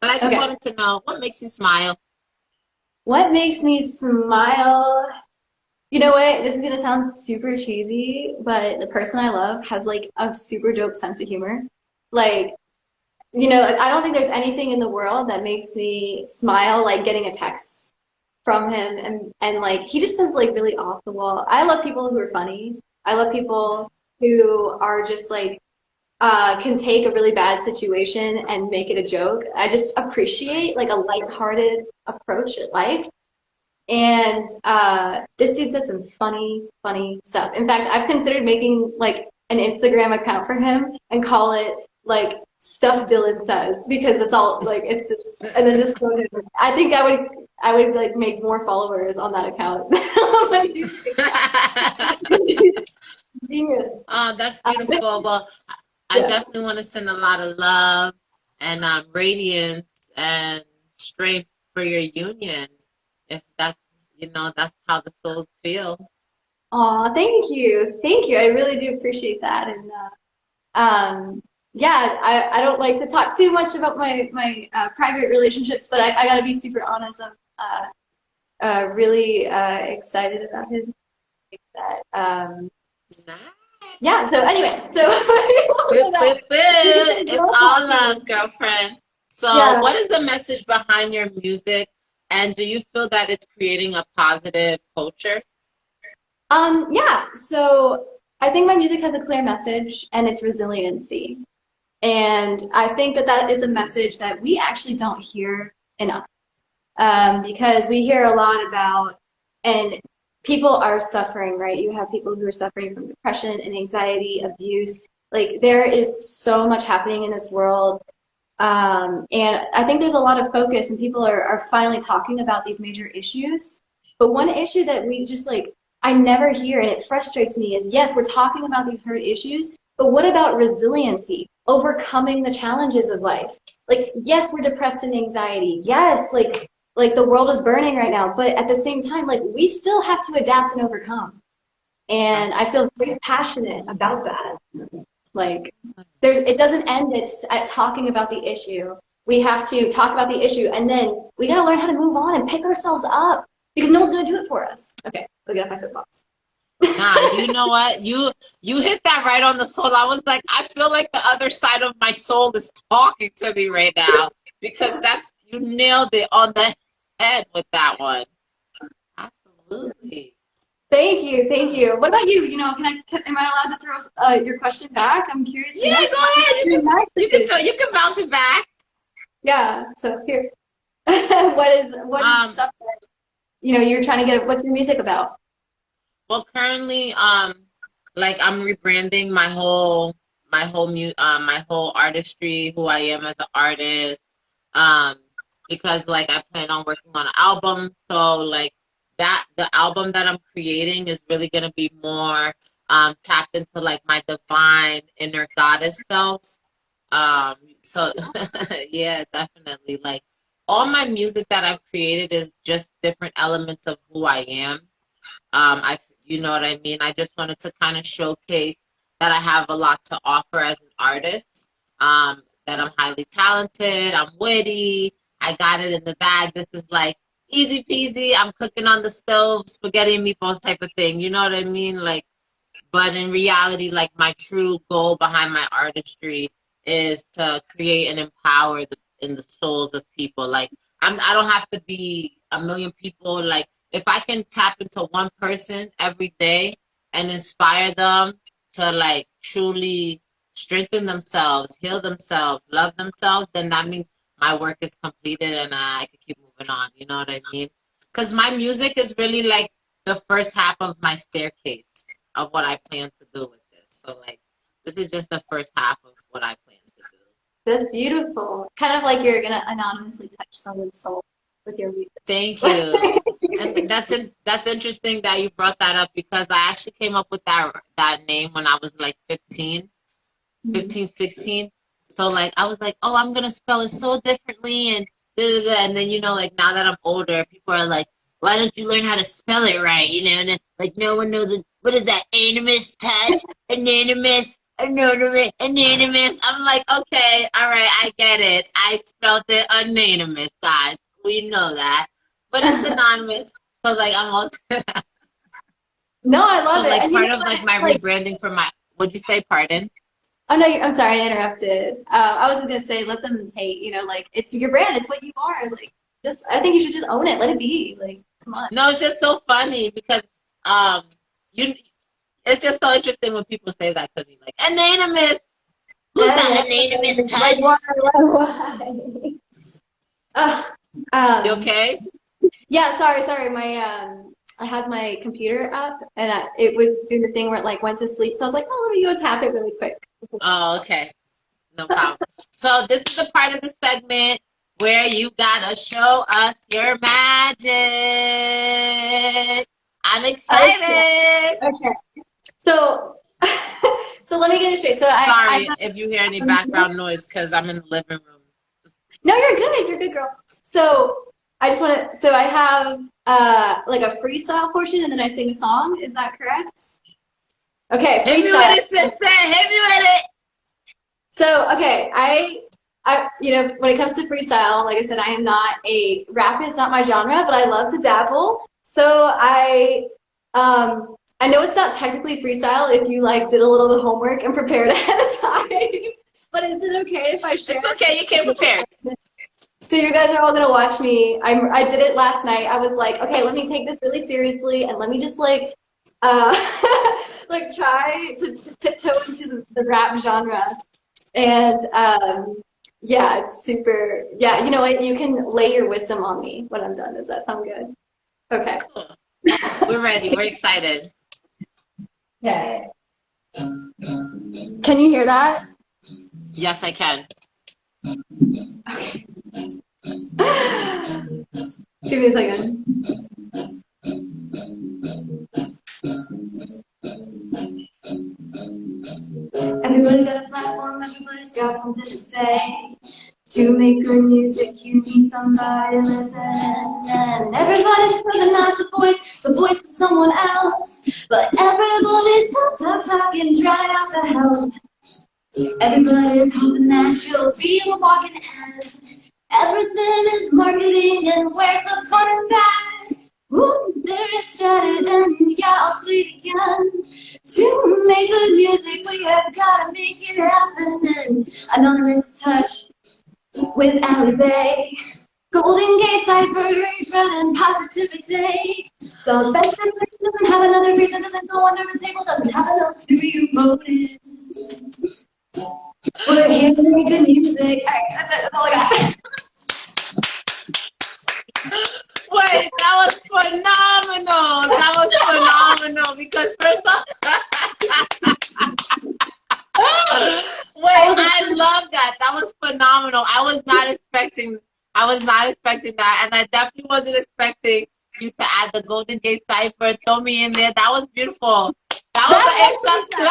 S2: But I just wanted to know, what makes you smile?
S5: What makes me smile? You know what? This is going to sound super cheesy, but the person I love has like a super dope sense of humor. Like, I don't think there's anything in the world that makes me smile like getting a text from him. And like, he just says like really off the wall. I love people who are funny. I love people who are just like, can take a really bad situation and make it a joke. I just appreciate like a lighthearted approach at life. And this dude says some funny stuff. In fact, I've considered making like an Instagram account for him and call it like Stuff Dylan Says, because it's all like it's just, and then just quote it. I think I would like make more followers on that account. Genius.
S2: Oh, that's beautiful. Well, I definitely want to send a lot of love and radiance and strength for your union. If that's, that's how the souls feel.
S5: Oh, thank you. I really do appreciate that. And I don't like to talk too much about my private relationships, but I got to be super honest. I'm really excited about him.
S2: Nice.
S5: Yeah, so anyway,
S2: it's all love, girlfriend. So what is the message behind your music, and do you feel that it's creating a positive culture?
S5: So I think my music has a clear message, and it's resiliency. And I think that is a message that we actually don't hear enough, because we hear a lot about, and people are suffering, right? You have people who are suffering from depression and anxiety, abuse. Like there is so much happening in this world. And I think there's a lot of focus and people are finally talking about these major issues. But one issue that we just like, I never hear, and it frustrates me, is yes, we're talking about these hard issues, but what about resiliency, overcoming the challenges of life? Like, yes, we're depressed and anxiety. Yes, like the world is burning right now, but at the same time, like we still have to adapt and overcome. And I feel very passionate about that. Like, it doesn't end at talking about the issue. We have to talk about the issue, and then we got to learn how to move on and pick ourselves up because no one's going to do it for us. Okay, look at my soapbox.
S2: Nah, you know what? You hit that right on the soul. I was like, I feel like the other side of my soul is talking to me right now because you nailed it on the head with that one. Absolutely.
S5: Thank you, thank you. What about you? You know, am I allowed to throw your question back? I'm curious.
S2: Yeah, go ahead. You can bounce it back.
S5: Yeah. So here, what is stuff that, you know, you're trying to get? What's your music about?
S2: Well, currently, like I'm rebranding my whole artistry, who I am as an artist, because like I plan on working on an album, so like the album that I'm creating is really gonna be more tapped into like my divine inner goddess self. So yeah, definitely. Like all my music that I've created is just different elements of who I am. You know what I mean? I just wanted to kind of showcase that I have a lot to offer as an artist, that I'm highly talented, I'm witty, I got it in the bag. This is like easy peasy, I'm cooking on the stove, spaghetti and meatballs type of thing. You know what I mean? Like, but in reality, like my true goal behind my artistry is to create and empower in the souls of people. Like, I don't have to be a million people. Like, if I can tap into one person every day and inspire them to like truly strengthen themselves, heal themselves, love themselves, then that means my work is completed and I can keep moving on. You know what I mean? Because my music is really like the first half of my staircase of what I plan to do with this. So like, this is just the first half of what I plan to do.
S5: That's beautiful. Kind of like you're gonna anonymously touch someone's soul with your music.
S2: Thank you. And that's interesting that you brought that up because I actually came up with that name when I was like 15, 16. So like I was like, oh, I'm gonna spell it so differently and and then you know like now that I'm older, people are like, why don't you learn how to spell it right? You know, and then, like no one knows what is that animus touch, anonymous. I'm like, okay, all right, I get it. I spelled it anonymous, guys. We know that. But it's anonymous. So like I'm also
S5: No, I love
S2: so
S5: it.
S2: like
S5: And
S2: part of like my rebranding for my what'd you say, pardon?
S5: Oh no, I'm sorry, I interrupted. I was just gonna say let them hate, you know, like it's your brand, it's what you are. Like I think you should just own it, let it be. Like, come on.
S2: No, it's just so funny because it's just so interesting when people say that to me, like anonymous. Who's that anonymous touch? You okay?
S5: Yeah, sorry. I had my computer up and it was doing the thing where it like went to sleep. So I was like, oh, let me go tap it really quick.
S2: Oh, okay. No problem. So this is the part of the segment where you gotta show us your magic. I'm excited.
S5: Okay. So let me get it straight. So
S2: sorry if you hear any background noise because I'm in the living room.
S5: No, you're good. You're good, girl. So I have like a freestyle portion and then I sing a song. Is that correct? Okay, freestyle.
S2: Hit me with it, sister. Hit me with it.
S5: So, okay, I you know, when it comes to freestyle, like I said, I am not rap is not my genre, but I love to dabble. So I know it's not technically freestyle if you like did a little bit of homework and prepared ahead of time. But is it okay if I share?
S2: It's okay, you can't prepare.
S5: So you guys are all gonna watch me. I did it last night. I was like, okay, let me take this really seriously and let me just like like try to tiptoe into the rap genre. And yeah, it's super. Yeah, you know what? You can lay your wisdom on me when I'm done. Does that sound good? Okay.
S2: Cool. We're ready. We're excited.
S5: Okay. Can you hear that?
S2: Yes, I can.
S5: Okay. Give me a second. Everybody got a platform, everybody's got something to say. To make good music, you need somebody to listen. And everybody's talking out the voice of someone else. But everybody's talking, trying out the help. Everybody's hoping that you'll be a walking end. Everything is marketing, and where's the fun in that? Ooh, there is static, and yeah, I'll say it again. To make good music, we have gotta make it happen. And anonymous touch with Allie Bay. Golden Gate Cypher, running positivity. The best thing doesn't have another reason, doesn't go under the table, doesn't have an ulterior motive. We're here to make good music. All right, that's it. That's all I got.
S2: Wait, that was phenomenal. That was phenomenal because first off, wait, I love that. That was phenomenal. I was not expecting that, and I definitely wasn't expecting you to add the Golden Gate Cypher, throw me in there. That was beautiful. That was an A++.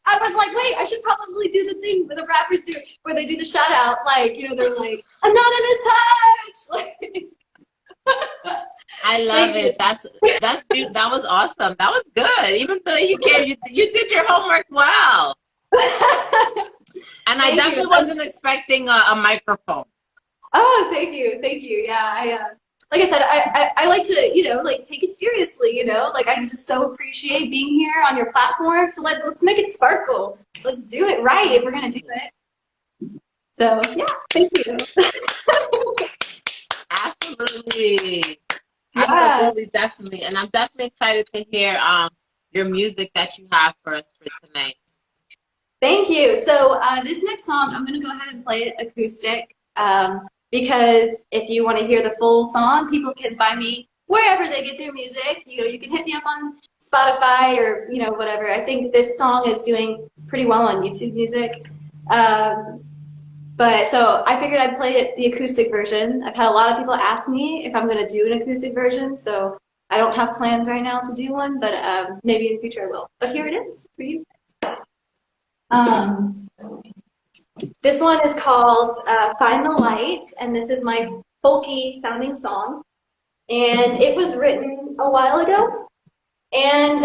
S5: I was like, wait, I should probably do the thing where the rappers do, where they do the shout out, like, you know, they're like, anonymous touch. Like,
S2: I love it. That's that was awesome. That was good. Even though you did your homework well. And I definitely wasn't expecting a microphone.
S5: Oh, thank you. Yeah, like I said, I like to, you know, like take it seriously, you know, like I just so appreciate being here on your platform. So let's make it sparkle. Let's do it right if we're going to do it. So yeah, thank you.
S2: Absolutely.
S5: Yeah.
S2: Absolutely, definitely. And I'm definitely excited to hear your music that you have for us for tonight.
S5: Thank you. So this next song, I'm going to go ahead and play it acoustic. Because if you want to hear the full song, people can find me wherever they get their music. You know, you can hit me up on Spotify or, you know, whatever. I think this song is doing pretty well on YouTube Music. But so I figured I'd play it the acoustic version. I've had a lot of people ask me if I'm going to do an acoustic version, so I don't have plans right now to do one, but maybe in the future I will. But here it is for you. This one is called Find the Light, and this is my folky sounding song. And it was written a while ago. And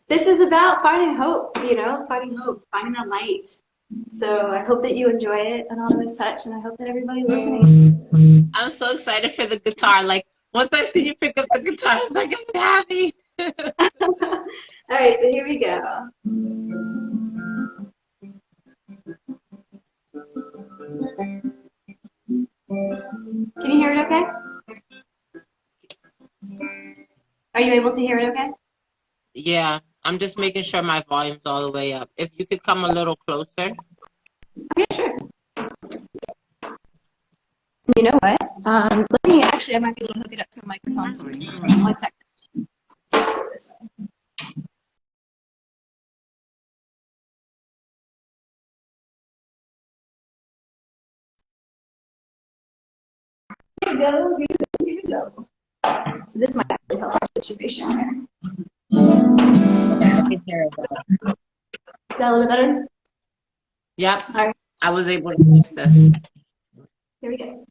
S5: this is about finding hope, you know, finding that light. So I hope that you enjoy it, Anonymous Touch, and I hope that everybody listening.
S2: I'm so excited for the guitar. Like, once I see you pick up the guitar, I was like, I'm happy.
S5: All right, so here we go. Can you hear it okay? Are you able to hear it okay?
S2: Yeah, I'm just making sure my volume's all the way up. If you could come a little closer.
S5: Okay, sure. You know what? Let me, actually, I might be able to hook it up to a microphone. So 1 second. Here we go, here we go. So this might actually help our situation here.
S2: I can hear it better.
S5: Is that a little bit better?
S2: Yep,
S5: All right.
S2: I was able to fix this.
S5: Here we go.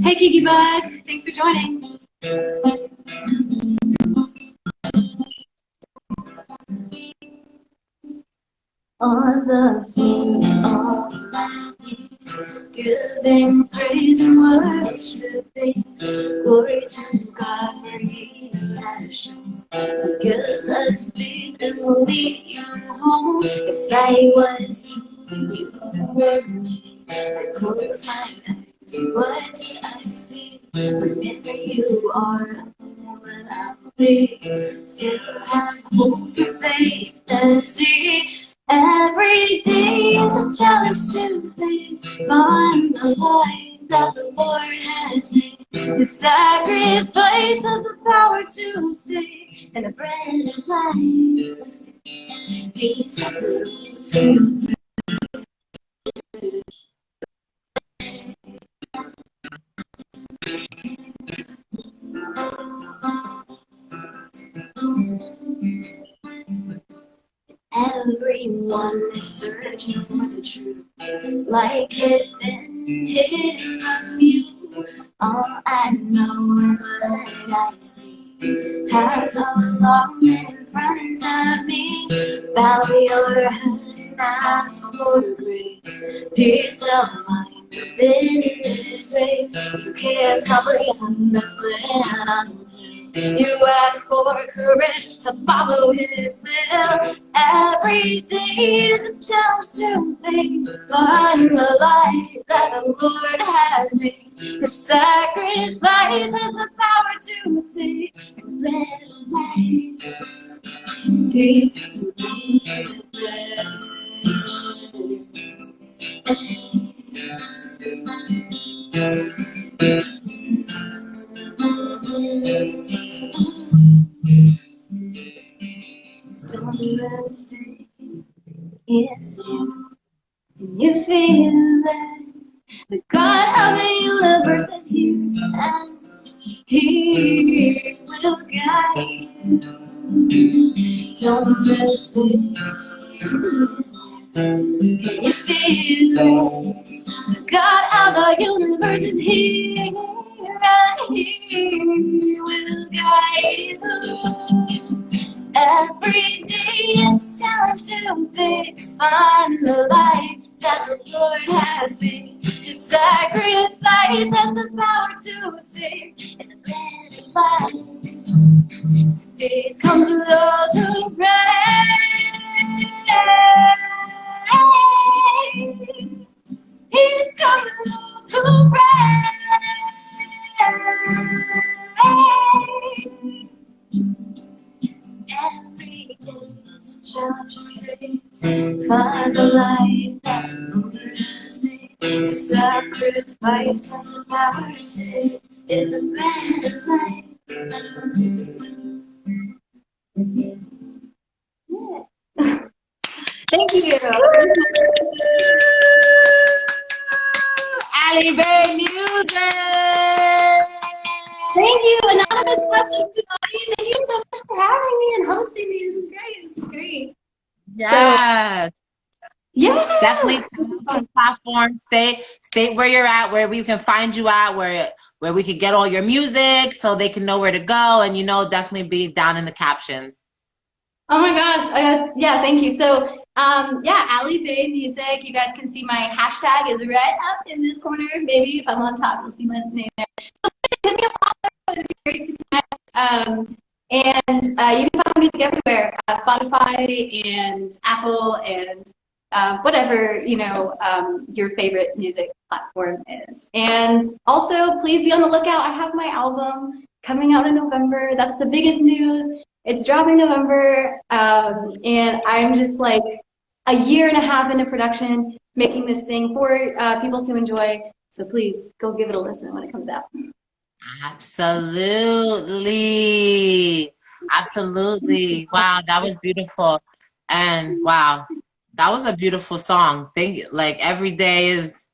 S5: Hey, Kiki Bud. Thanks for joining. On the floor, giving praise and worshiping, glory to God for He has shown. He gives us faith and will lead you home. If I was you would me. I close my eyes, what did I see? Whenever you are when I'm weak, still have hope for faith and see. Every day is a challenge to face. Find the light that the Lord has made. The sacrifice of the power to save, and the bread of life These got to lose him. Everyone is searching for the truth, like it's been hidden from you. All I know is what I see has all along been in front of me. Bow your head and ask for grace, peace of mind within this way. You can't comprehend this plan until you ask for courage to follow His will. Every day is a challenge to face, find the light that the Lord has made. The sacrifice has the power to save and red light. These things are don't lose faith, it's there. And you feel it. The God of the universe is here, and He will guide you. Don't lose faith, it's there. Can you feel it? The God of the universe is here, and He will guide you. Every day is a challenge to face, find the light that the Lord has made. His sacrifice has the power to save in the better life. Days come to those who pray. He's come to those who pray. Every day is a challenge to face. Find the light that the Lord has made. The sacrifice has the power to save in the better light. Thank you.
S2: Ali Bay Music!
S5: Thank you, Anonymous Custom Community. Thank you so much for having me and hosting me. This is great. This is great.
S2: Yes.
S5: Yeah.
S2: Definitely come to the platform. Stay where you're at, where we can find you at, where we can get all your music so they can know where to go, and definitely be down in the captions.
S5: Oh my gosh. Yeah, thank you. So, yeah, Ali Bay Music. You guys can see my hashtag is right up in this corner. Maybe if I'm on top, you'll see my name there. So, hit me up on there. It would be great to connect. And you can find music everywhere. Spotify and Apple and whatever, your favorite music platform is. And also, please be on the lookout. I have my album coming out in November. That's the biggest news. It's dropping November, and I'm just like a year and a half into production, making this thing for people to enjoy. So please go give it a listen when it comes out.
S2: Absolutely. Absolutely. Wow, that was beautiful. And wow, that was a beautiful song. Like every day is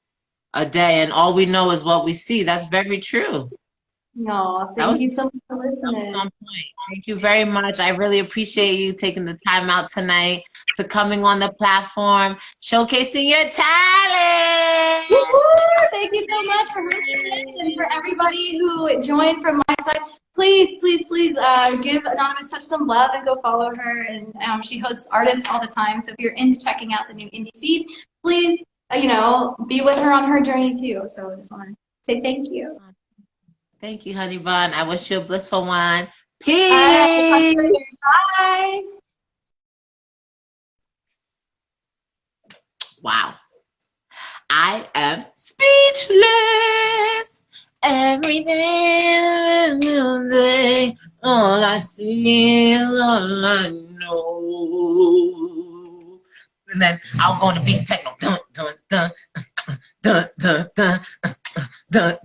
S2: a day and all we know is what we see. That's very true.
S5: No, thank you so much for listening.
S2: On point. Thank you very much. I really appreciate you taking the time out tonight to coming on the platform, showcasing your talent.
S5: Woo-hoo! Thank you so much for hosting this and for everybody who joined from my side. Please, please, please give Anonymous Touch some love and go follow her. And she hosts artists all the time. So if you're into checking out the new indie scene, please, be with her on her journey too. So I just want to say thank you.
S2: Thank you, honey bun. I wish you a blissful one. Peace.
S5: Bye.
S2: Wow. I am speechless. Every day, all I see is all I know. And then I'll go on the beat techno. Dun, dun, dun, dun, dun, dun, dun,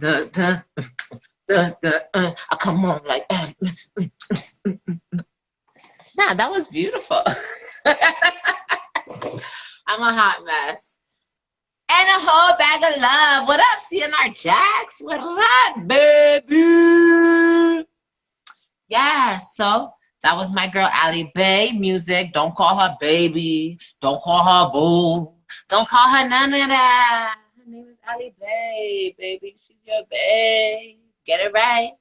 S2: dun, dun. I come on like that. Nah, that was beautiful. I'm a hot mess. And a whole bag of love. What up, CNR Jax? What up, baby? Yeah, so that was my girl Allie Bay music. Don't call her baby. Don't call her boo. Don't call her none of that. Her name is Allie Bay, baby. She's your babe. Get it right.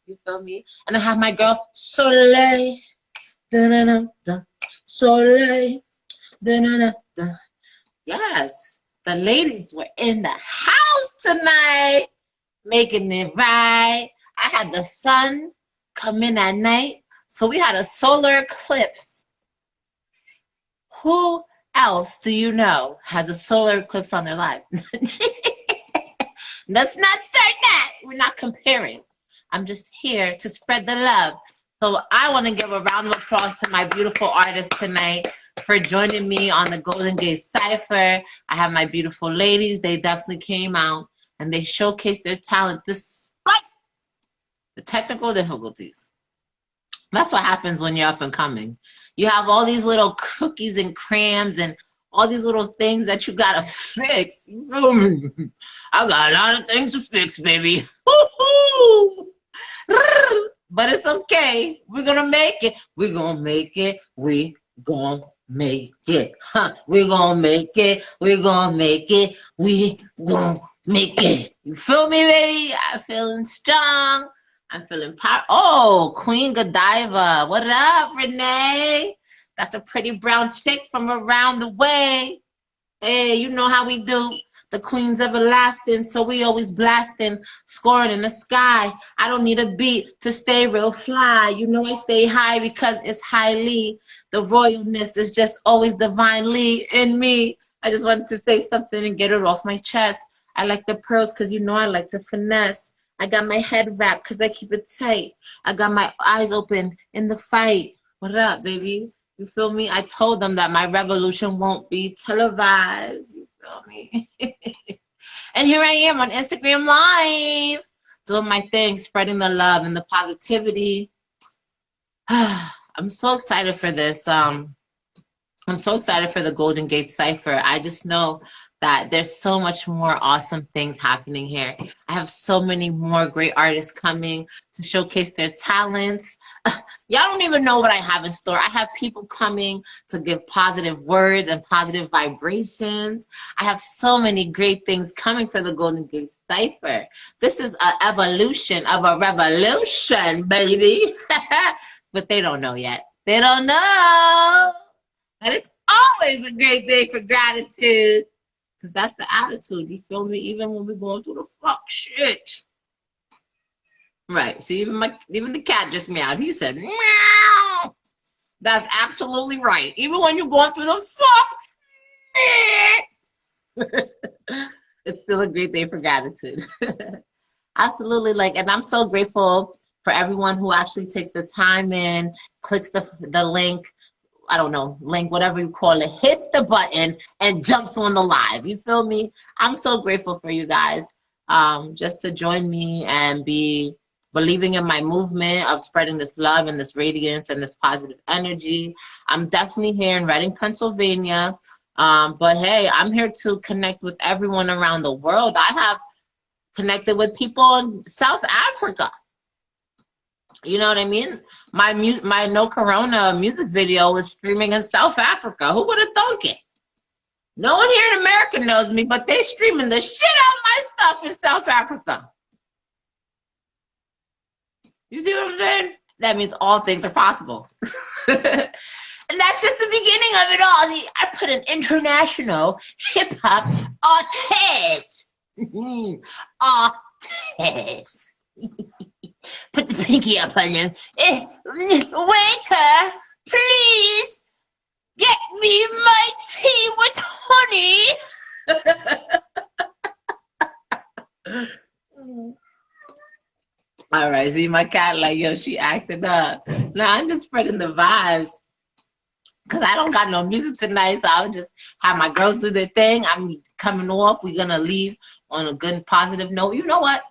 S2: You feel me? And I have my girl Soleil. Da-na-na-da. Soleil. Da-na-na-da. Yes. The ladies were in the house tonight, making it right. I had the sun come in at night, so we had a solar eclipse. Who else do you know has a solar eclipse on their life? Let's not start that. We're not comparing. I'm just here to spread the love. So I want to give a round of applause to my beautiful artists tonight for joining me on the Golden Gate Cypher. I have my beautiful ladies. They definitely came out and they showcased their talent despite the technical difficulties. That's what happens when you're up and coming. You have all these little cookies and crayons and all these little things that you gotta fix. You feel me? I got a lot of things to fix, baby. Woo-hoo! But it's okay. We're gonna make it. We're gonna make it. We gonna make it. Huh? We're gonna make it. We're gonna make it. We gonna make it. You feel me, baby? I'm feeling strong. I'm feeling power. Oh, Queen Godiva. What up, Renee? That's a pretty brown chick from around the way. Hey, you know how we do. The queen's everlasting, so we always blasting, scoring in the sky. I don't need a beat to stay real fly. You know I stay high because it's highly. The royalness is just always divinely in me. I just wanted to say something and get it off my chest. I like the pearls because you know I like to finesse. I got my head wrapped because I keep it tight. I got my eyes open in the fight. What up, baby? You feel me? I told them that my revolution won't be televised. You feel me? And here I am on Instagram Live, doing my thing, spreading the love and the positivity. I'm so excited for this. I'm so excited for the Golden Gate Cypher. I just know that there's so much more awesome things happening here. I have so many more great artists coming to showcase their talents. Y'all don't even know what I have in store. I have people coming to give positive words and positive vibrations. I have so many great things coming for the Golden Gate Cypher. This is an evolution of a revolution, baby. But they don't know yet. They don't know. And it's always a great day for gratitude. Because that's the attitude, you feel me? Even when we're going through the fuck shit. Right. See, even the cat just meowed. He said, meow. That's absolutely right. Even when you're going through the fuck. It's still a great day for gratitude. Absolutely. And I'm so grateful for everyone who actually takes the time and clicks the link. I don't know, link, whatever you call it, hits the button and jumps on the live. You feel me? I'm so grateful for you guys just to join me and be believing in my movement of spreading this love and this radiance and this positive energy. I'm definitely here in Reading, Pennsylvania. But hey, I'm here to connect with everyone around the world. I have connected with people in South Africa. You know what I mean? My No Corona music video was streaming in South Africa. Who would have thunk it? No one here in America knows me, but they streaming the shit out of my stuff in South Africa. You see what I'm saying? That means all things are possible. And that's just the beginning of it all. See, I put an international hip-hop artist. Artist. Put the pinky up on them. Waiter, please get me my tea with honey. All right, see my cat yo, she acting up. Now I'm just spreading the vibes because I don't got no music tonight, so I'll just have my girls do their thing. I'm coming off. We're going to leave on a good positive note. You know what?